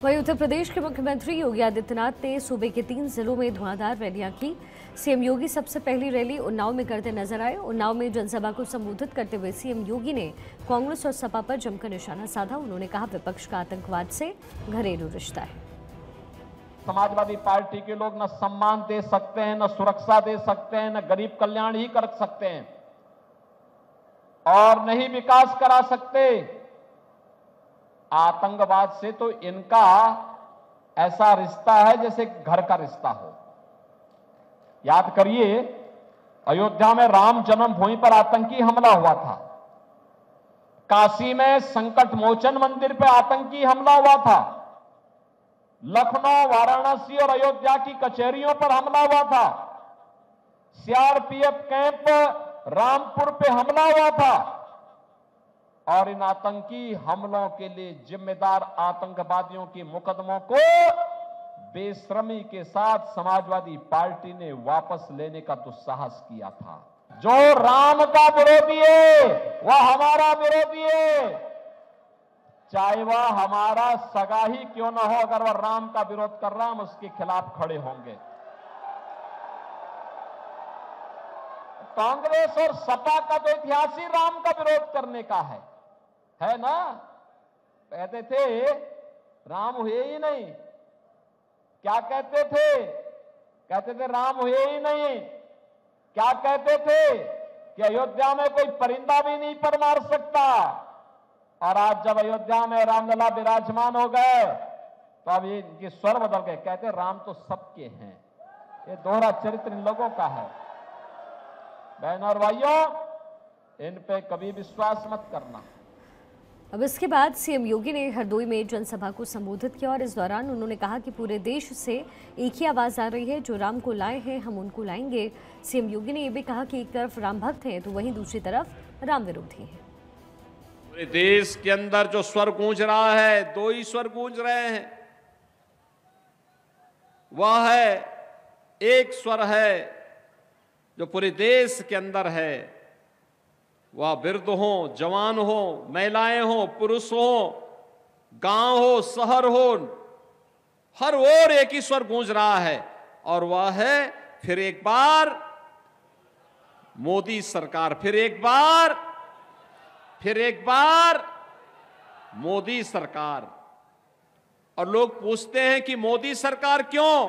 वहीं उत्तर प्रदेश के मुख्यमंत्री योगी आदित्यनाथ ने सूबे के 3 जिलों में धुआंधार रैलियां की। सीएम योगी सबसे पहली रैली उन्नाव में करते नजर आए। उन्नाव में जनसभा को संबोधित करते हुए सीएम योगी ने कांग्रेस और सपा पर जमकर निशाना साधा। उन्होंने कहा, विपक्ष का आतंकवाद से घरेलू रिश्ता है। समाजवादी पार्टी के लोग न सम्मान दे सकते हैं, न सुरक्षा दे सकते हैं, न गरीब कल्याण ही कर सकते हैं और नहीं विकास करा सकते। आतंकवाद से तो इनका ऐसा रिश्ता है जैसे घर का रिश्ता हो। याद करिए, अयोध्या में राम जन्मभूमि पर आतंकी हमला हुआ था। काशी में संकट मोचन मंदिर पर आतंकी हमला हुआ था। लखनऊ, वाराणसी और अयोध्या की कचहरियों पर हमला हुआ था। सीआरपीएफ कैंप रामपुर पे हमला हुआ था। और इन आतंकी हमलों के लिए जिम्मेदार आतंकवादियों के मुकदमों को बेशर्मी के साथ समाजवादी पार्टी ने वापस लेने का दुस्साहस किया था। जो राम का विरोधी है वह हमारा विरोधी है, चाहे वह हमारा सगा ही क्यों न हो। अगर वह राम का विरोध कर रहा, हम उसके खिलाफ खड़े होंगे। कांग्रेस और सपा का तो इतिहास ही राम का विरोध करने का है ना। कहते थे राम हुए ही नहीं। क्या कहते थे? कहते थे राम हुए ही नहीं। क्या कहते थे? कि अयोध्या में कोई परिंदा भी नहीं पर मार सकता। और आज जब अयोध्या में रामलला विराजमान हो गए तो अब इनके स्वर बदल गए। कहते राम तो सबके हैं। ये दोहरा चरित्र इन लोगों का है। बहनों और भाइयों, इन पे कभी विश्वास मत करना। अब इसके बाद सीएम योगी ने हरदोई में जनसभा को संबोधित किया और इस दौरान उन्होंने कहा कि पूरे देश से एक ही आवाज आ रही है, जो राम को लाए हैं हम उनको लाएंगे। सीएम योगी ने यह भी कहा कि एक तरफ राम भक्त हैं तो वहीं दूसरी तरफ राम विरोधी हैं। पूरे देश के अंदर जो स्वर गूंज रहा है, दो ही स्वर गूंज रहे हैं। वह है, एक स्वर है जो पूरे देश के अंदर है, वह वृद्ध हो, जवान हो, महिलाएं हो, पुरुष हो, गांव हो, शहर हो, हर ओर एक ही स्वर गूंज रहा है और वह है फिर एक बार मोदी सरकार, फिर एक बार मोदी सरकार। और लोग पूछते हैं कि मोदी सरकार क्यों?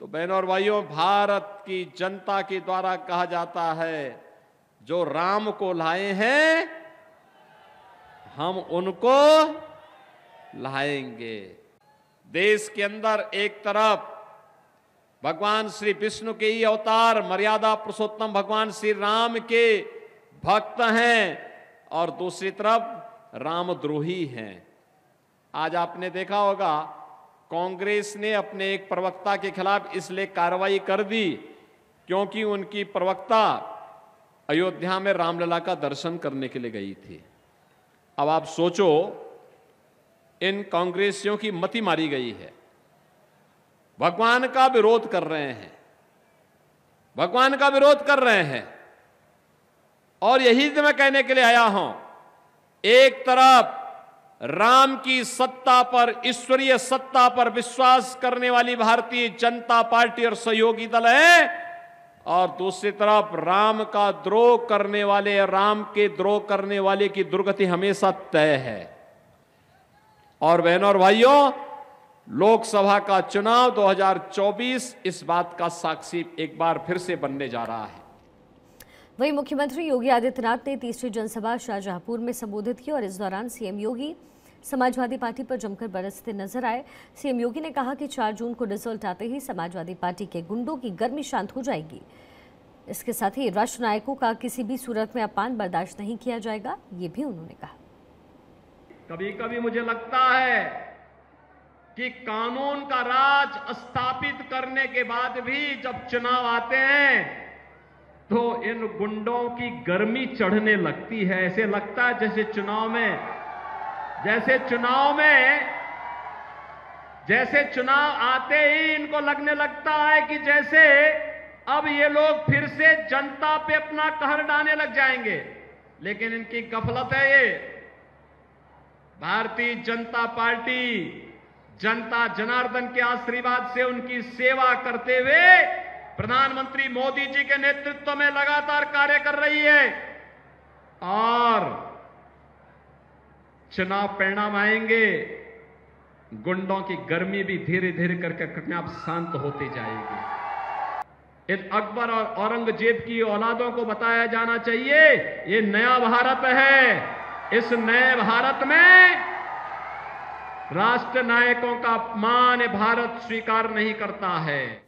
तो बहनों और भाइयों, भारत की जनता के द्वारा कहा जाता है, जो राम को लाए हैं हम उनको लाएंगे। देश के अंदर एक तरफ भगवान श्री विष्णु के ही अवतार मर्यादा पुरुषोत्तम भगवान श्री राम के भक्त हैं और दूसरी तरफ रामद्रोही हैं। आज आपने देखा होगा, कांग्रेस ने अपने एक प्रवक्ता के खिलाफ इसलिए कार्रवाई कर दी क्योंकि उनकी प्रवक्ता अयोध्या में रामलला का दर्शन करने के लिए गई थी। अब आप सोचो, इन कांग्रेसियों की मति मारी गई है। भगवान का विरोध कर रहे हैं, भगवान का विरोध कर रहे हैं। और यही तो मैं कहने के लिए आया हूं, एक तरफ राम की सत्ता पर, ईश्वरीय सत्ता पर विश्वास करने वाली भारतीय जनता पार्टी और सहयोगी दल है और दूसरी तरफ राम का द्रोह करने वाले, राम के द्रोह करने वाले की दुर्गति हमेशा तय है। और बहनों और भाइयों, लोकसभा का चुनाव 2024 इस बात का साक्षी एक बार फिर से बनने जा रहा है। वहीं मुख्यमंत्री योगी आदित्यनाथ ने तीसरी जनसभा शाहजहांपुर में संबोधित की और इस दौरान सीएम योगी समाजवादी पार्टी पर जमकर बरसते नजर आए। सीएम योगी ने कहा कि 4 जून को रिजल्ट आते ही समाजवादी पार्टी के गुंडों की गर्मी शांत हो जाएगी। इसके साथ ही राष्ट्र नायकों का किसी भी सूरत में अपमान बर्दाश्त नहीं किया जाएगा, ये भी उन्होंने कहा। कभी कभी मुझे लगता है कि कानून का राज स्थापित करने के बाद भी जब चुनाव आते हैं तो इन गुंडों की गर्मी चढ़ने लगती है। ऐसे लगता है जैसे चुनाव आते ही इनको लगने लगता है कि जैसे अब ये लोग फिर से जनता पे अपना कहर ढाने लग जाएंगे। लेकिन इनकी गफलत है ये भारतीय जनता पार्टी जनता जनार्दन के आशीर्वाद से उनकी सेवा करते हुए प्रधानमंत्री मोदी जी के नेतृत्व में लगातार कार्य कर रही है और चुनाव परिणाम आएंगे, गुंडों की गर्मी भी धीरे धीरे करके अपने आप शांत होती जाएगी। इन अकबर और औरंगजेब की औलादों को बताया जाना चाहिए ये नया भारत है। इस नए भारत में राष्ट्र नायकों का अपमान भारत स्वीकार नहीं करता है।